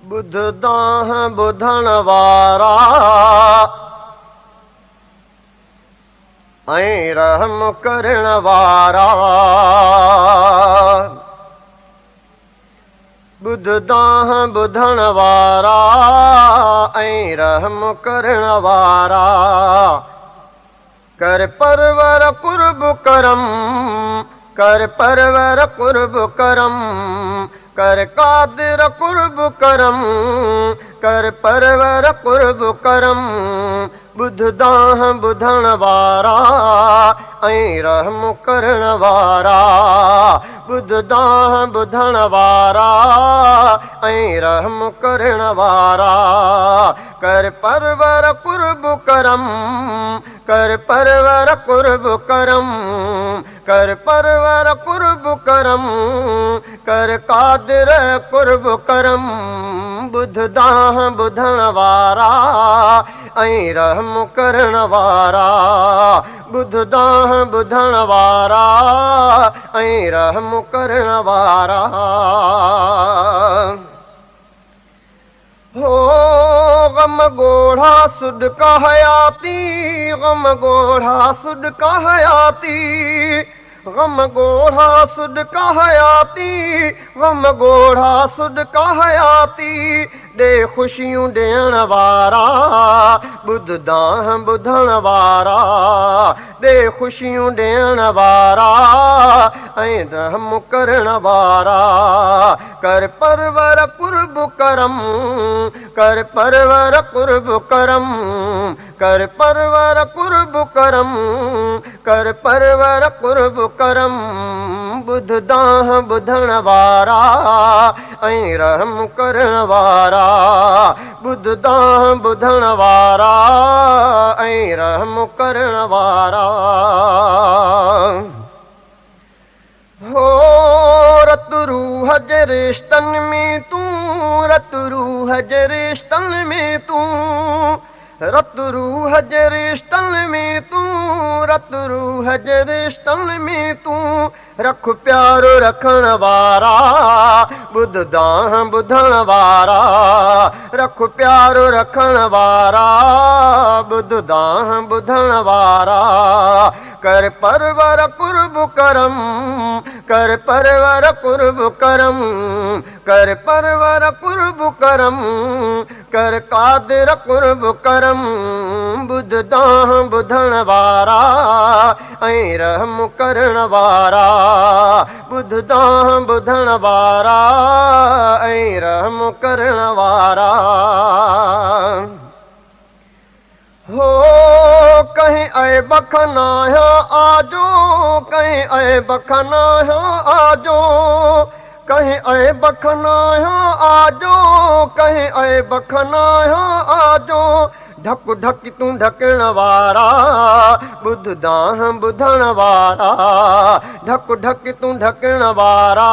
बुधदाह बुधण वारा ऐं रहम करण वारा। बुधदाह बुधण वारा ऐं रहम करण वारा। कर परवर कुर्ब करम, कर परवर कुर्ब करम, कर कादिर कुर्ब करम, कर परवर कुर्ब करम। बुधदाह बुधण वारा ऐं रहम करण वारा। बुधदाह बुधण वारा ऐं रहम करण वारा। कर परवर कुर्ब करम, कर परवर कुर्ब करम, कर परवर कुर्ब करम, कर कादिर कुर्ब करम। बुधदाह बुधण वारा ऐं रहम करण वारा। बुधदाह बुधण वारा ऐं रहम करण वारा। हो गम गोढ़ा सुड का हयाती, गम गोढ़ा सुड का हयाती, गम गोढ़ा सुड का हयाती, गम गोढ़ा सुड का हयाती। दे खुशियूं ॾियण वारा बुधदाह बुधण वारा। दे खुशियूं ॾियण वारा ऐं रहम करण वारा। कर परवर कुर्ब करम, कर परवर कुर्ब करम, कर परवर कुर्ब करम, कर परवर कुर्ब करम। बुधदाह बुधण वारा ऐं रहम करण वारा। बुधदाह बुधण वारा ऐं रहम करण वारा। हो रत रूह जे रिश्तनि में तूं, रत रूह जे रिश्तनि में तूं, रत रूह जे रिश्तनि में तूं, रत रूह जे रिश्तनि में तूं। रख प्यारो रखण वारा बुधदाह बुधण वारा। रख प्यारो रखण वारा बुधदाह बुधण वारा। कर परवर कुर्ब करम, कर परवर कुर्ब करम, कर परवर कुर्ब करम, कर कादिर कुर्ब करम। बुधदाह बुधण वारा ऐं रहम करण वारा। बुधदाह बुधण वारा ऐं रहम करण वारा। हो कहीं ऐब खनाया आजो, कहीं ऐब खनाया आजो, कहीं ऐब खनाया आजो, कहीं ऐब खनाया आजो। ढक ढक तूं ढकण वारा बुधदाह बुधण वारा। ढक ढक तूं ढकण वारा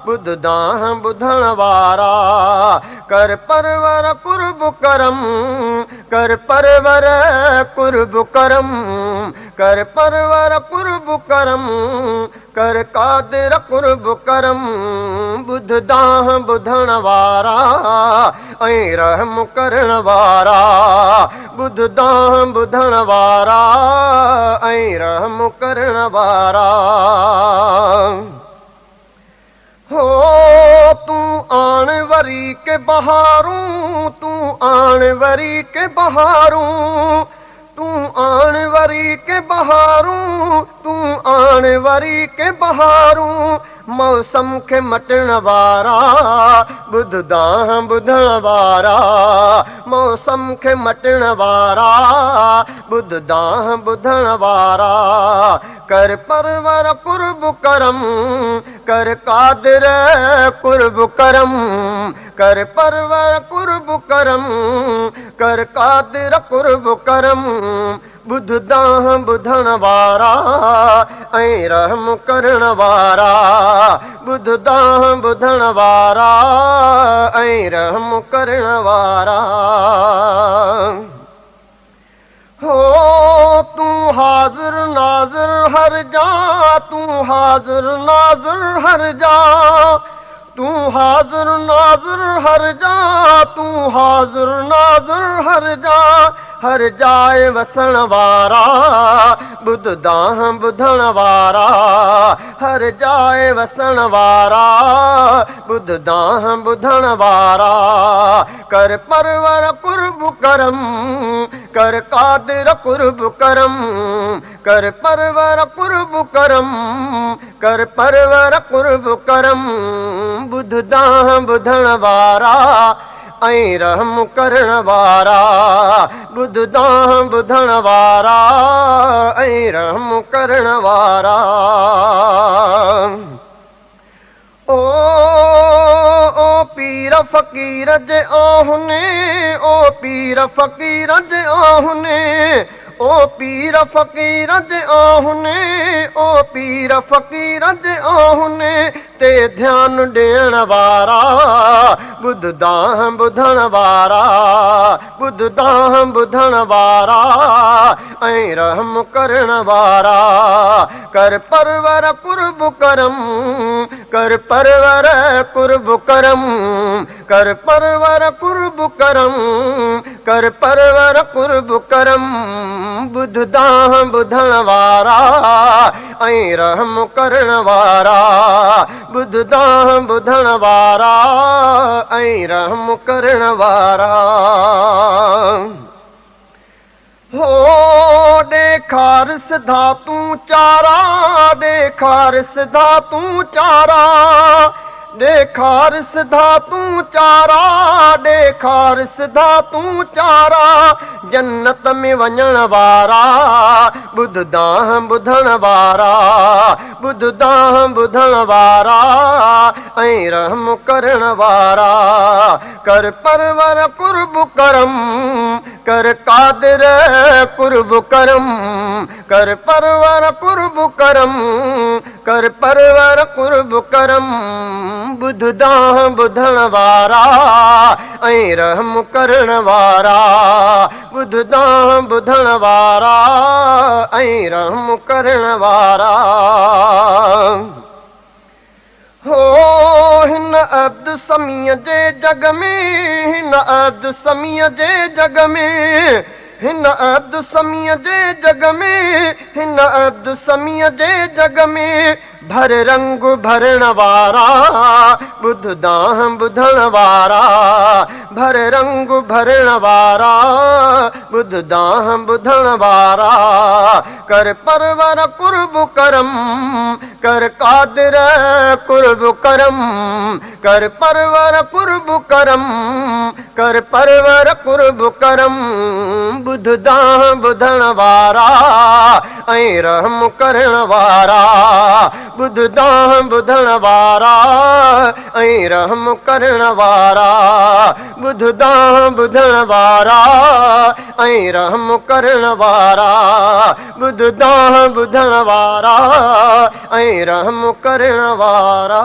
बुधदाह बुधण वारा। कर परवर कुर्ब करम, कर परवर कुर्ब करम, कर परवर कुर्ब करम, कर कादिर कुर्ब करम। बुधदाह बुधण वारा ऐं रहम करण वारा। बुधदाह बुधण वारा ऐं रहम करण वारा। हो तूं आण वरी के बहारूं, तूं आण वरी के बहारूं, तूं आण वरी के बहारूं, तूं आण वरी के बहारूं। मौसम खे मटण वारा बुधदाह बुधण वारा। मौसम खे मटण वारा बुधदाह बुधण वारा। कर परवर कुर्ब करम, कर कादिर कुर्ब करम, कर परवर कुर्ब करम, कर कादिर कुर्ब करम। बुधदाह बुधण वारा ऐं रहम करण वारा। बुधदाह बुधण वारा ऐं रहम करण वारा। हो तूं हाज़िर नाज़िर हर जा, तूं हाज़िर नाज़िर हर जा, तू हाज़िर नाज़िर हर जा, तू हाज़िर नाज़िर हर जाए वसण वारा, ॿुधदा ॿुधण वारा, हर जाए वसण वारा, ॿुधदा ॿुधण वारा, कर परवर कुर्ब करम, कर कादिर कुर्ब करम, कर परवर कुर्ब करम, कर परवर कुर्ब करम, ॿुधदा ॿुधण वारा ऐं रहम करण वारा, ॿुधदा ॿुधण वारा ऐं रहम करण वारा। ओ पीर फ़क़ीर जे आहुने, ओ पीर फ़क़ीर जे आहुने, ओ पीर फ़क़ीर जे आहुने, ओ पीर फ़क़ीर जे आहुने ते ध्यान ॾियण वारा, ॿुधदा ॿुधण वारा, ॿुधदा ॿुधण वारा ऐं रहम करण वारा, कर परवर कुर्ब करम, कर परवर कुर्ब करम, कर परवर कुर्ब करम, कर परवर कुर्ब करम, ॿुधदा ॿुधण वारा ऐं रहम करण वारा, ॿुधदा ॿुधण वारा ऐं रहम करण वारा। हो ॾेखार सिधा तूं चारा, ॾेखार सिधा तूं चारा, ॾेखार सिधा तूं चारा, ॾेखार सिधा तूं चारा, जन्नत में वञण वारा, ॿुधदा ॿुधण वारा, ॿुधदा ॿुधण वारा ऐं रहम करण वारा, कर परवर कुर्ब करम, कर कादिर कुर्ब करम, कर परवर कुर्ब करम, कर परवर कुर्ब करम, ॿुधदा ॿुधण वारा ऐं रहम करण वारा, ॿुधदा ॿुधण वारा ऐं रहम करण वारा। हो हिन अब्द समीअ जे जग में, हिन अब्द समीअ जे जग में, हिन अब्द समीअ जे जग में, हिन अब्द समीअ जे जग में भर रंग भरण वारा, ॿुधदा ॿुधण वारा, भर रंग भरण वारा, ॿुधदा ॿुधण वारा, कर परवर कुर्ब करम, कर कादिर कुर्ब करम, कर परवर कुर्ब करम, कर परवर कुर्ब करम, ॿुधदा ॿुधण वारा ऐं रहम करण वारा, ॿुधदा ॿुधण वारा ऐं रहम करण वारा, ॿुधदा ॿुधण वारा ऐं रहम करण वारा, ॿुधदा ॿुधण वारा ऐं रहम करण वारा।